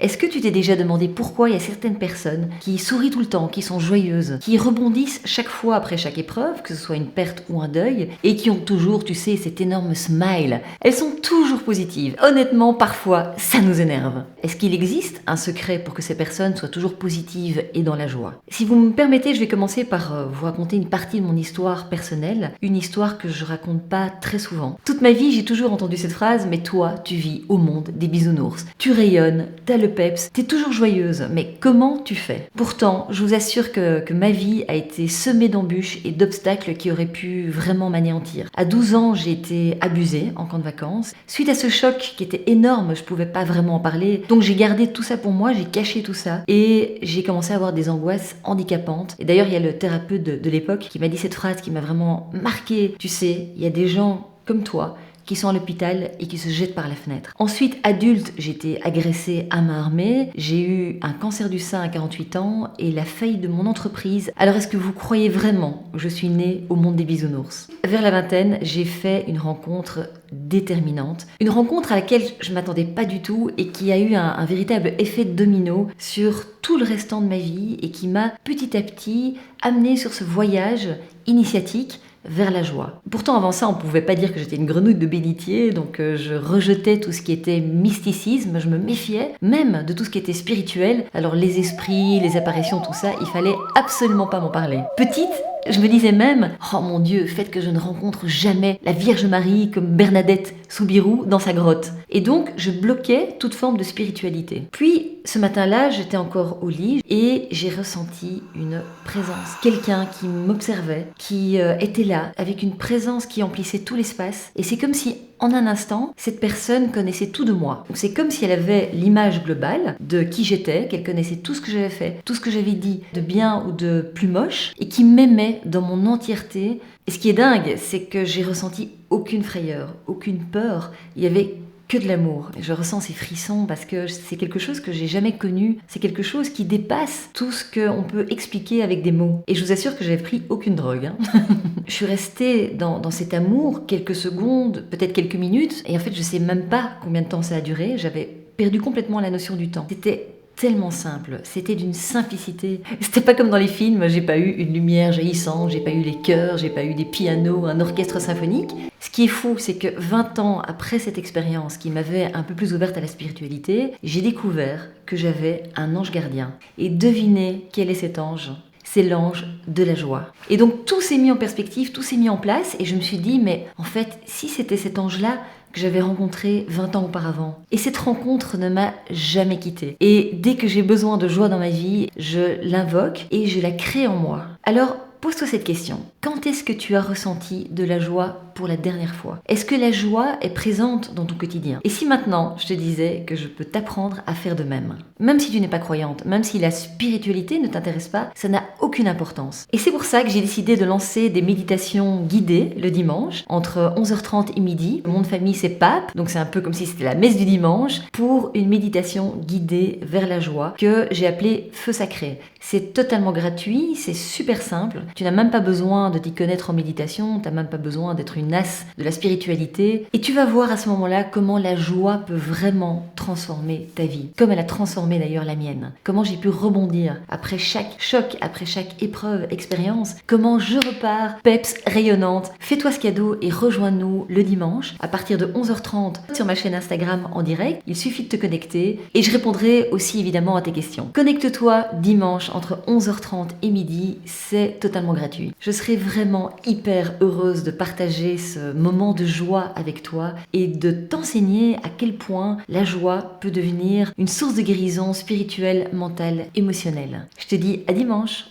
Est-ce que tu t'es déjà demandé pourquoi il y a certaines personnes qui sourient tout le temps, qui sont joyeuses, qui rebondissent chaque fois après chaque épreuve, que ce soit une perte ou un deuil, et qui ont toujours, tu sais, cet énorme smile. Elles sont toujours positives. Honnêtement, parfois, ça nous énerve. Est-ce qu'il existe un secret pour que ces personnes soient toujours positives et dans la joie? Si vous me permettez, je vais commencer par vous raconter une partie de mon histoire personnelle, une histoire que je raconte pas très souvent. Toute ma vie, j'ai toujours entendu cette phrase, mais toi, tu vis au monde des bisounours. Tu rayonnes, t'as le peps, t'es toujours joyeuse, mais comment tu fais? Pourtant, je vous assure que ma vie a été semée d'embûches et d'obstacles qui auraient pu vraiment m'anéantir. À 12 ans, j'ai été abusée en camp de vacances. Suite à ce choc qui était énorme, je pouvais pas vraiment en parler, donc j'ai gardé tout ça pour moi, j'ai caché tout ça, et j'ai commencé à avoir des angoisses handicapantes. Et d'ailleurs, il y a le thérapeute de l'époque qui m'a dit cette phrase qui m'a vraiment marquée. Tu sais, il y a des gens comme toi qui sont à l'hôpital et qui se jettent par la fenêtre. Ensuite, adulte, j'ai été agressée à main armée, j'ai eu un cancer du sein à 48 ans et la faillite de mon entreprise. Alors est-ce que vous croyez vraiment que je suis née au monde des bisounours? Vers la vingtaine, j'ai fait une rencontre déterminante, une rencontre à laquelle je m'attendais pas du tout et qui a eu un véritable effet domino sur tout le restant de ma vie et qui m'a petit à petit amenée sur ce voyage initiatique vers la joie. Pourtant, avant ça, on ne pouvait pas dire que j'étais une grenouille de bénitier, donc je rejetais tout ce qui était mysticisme, je me méfiais même de tout ce qui était spirituel. Alors les esprits, les apparitions, tout ça, il fallait absolument pas m'en parler. Petite, je me disais même, oh mon Dieu, faites que je ne rencontre jamais la Vierge Marie comme Bernadette Soubirous dans sa grotte. Et donc, je bloquais toute forme de spiritualité. Puis, ce matin-là, j'étais encore au lit et j'ai ressenti une présence. Quelqu'un qui m'observait, qui était là, avec une présence qui emplissait tout l'espace. Et c'est comme si, en un instant, cette personne connaissait tout de moi. Donc c'est comme si elle avait l'image globale de qui j'étais, qu'elle connaissait tout ce que j'avais fait, tout ce que j'avais dit, de bien ou de plus moche, et qui m'aimait dans mon entièreté. Et ce qui est dingue, c'est que j'ai ressenti aucune frayeur, aucune peur. Il y avait que de l'amour. Je ressens ces frissons parce que c'est quelque chose que j'ai jamais connu. C'est quelque chose qui dépasse tout ce qu'on peut expliquer avec des mots. Et je vous assure que j'avais pris aucune drogue. Je suis restée dans cet amour quelques secondes, peut-être quelques minutes. Et en fait, je sais même pas combien de temps ça a duré. J'avais perdu complètement la notion du temps. C'était tellement simple, c'était d'une simplicité. C'était pas comme dans les films, j'ai pas eu une lumière jaillissante, j'ai pas eu les chœurs, j'ai pas eu des pianos, un orchestre symphonique. Ce qui est fou, c'est que 20 ans après cette expérience qui m'avait un peu plus ouverte à la spiritualité, j'ai découvert que j'avais un ange gardien. Et devinez quel est cet ange? C'est l'ange de la joie. Et donc tout s'est mis en perspective, tout s'est mis en place et je me suis dit, mais en fait, si c'était cet ange-là que j'avais rencontré 20 ans auparavant. Et cette rencontre ne m'a jamais quittée. Et dès que j'ai besoin de joie dans ma vie, je l'invoque et je la crée en moi. Alors, pose-toi cette question. Quand est-ce que tu as ressenti de la joie pour la dernière fois? Est-ce que la joie est présente dans ton quotidien? Et si maintenant je te disais que je peux t'apprendre à faire de même? Même si tu n'es pas croyante, même si la spiritualité ne t'intéresse pas, ça n'a aucune importance. Et c'est pour ça que j'ai décidé de lancer des méditations guidées le dimanche, entre 11h30 et midi. Mon nom de famille c'est Pape, donc c'est un peu comme si c'était la messe du dimanche, pour une méditation guidée vers la joie que j'ai appelée Feu Sacré. C'est totalement gratuit, c'est super simple. Tu n'as même pas besoin de t'y connaître en méditation, tu n'as même pas besoin d'être une as de la spiritualité. Et tu vas voir à ce moment-là comment la joie peut vraiment transformer ta vie. Comme elle a transformé d'ailleurs la mienne. Comment j'ai pu rebondir après chaque choc, après chaque épreuve, expérience. Comment je repars, peps, rayonnante. Fais-toi ce cadeau et rejoins-nous le dimanche à partir de 11h30 sur ma chaîne Instagram en direct. Il suffit de te connecter et je répondrai aussi évidemment à tes questions. Connecte-toi dimanche entre 11h30 et midi, c'est totalement gratuit. Je serai vraiment hyper heureuse de partager ce moment de joie avec toi et de t'enseigner à quel point la joie peut devenir une source de guérison spirituelle, mentale, émotionnelle. Je te dis à dimanche.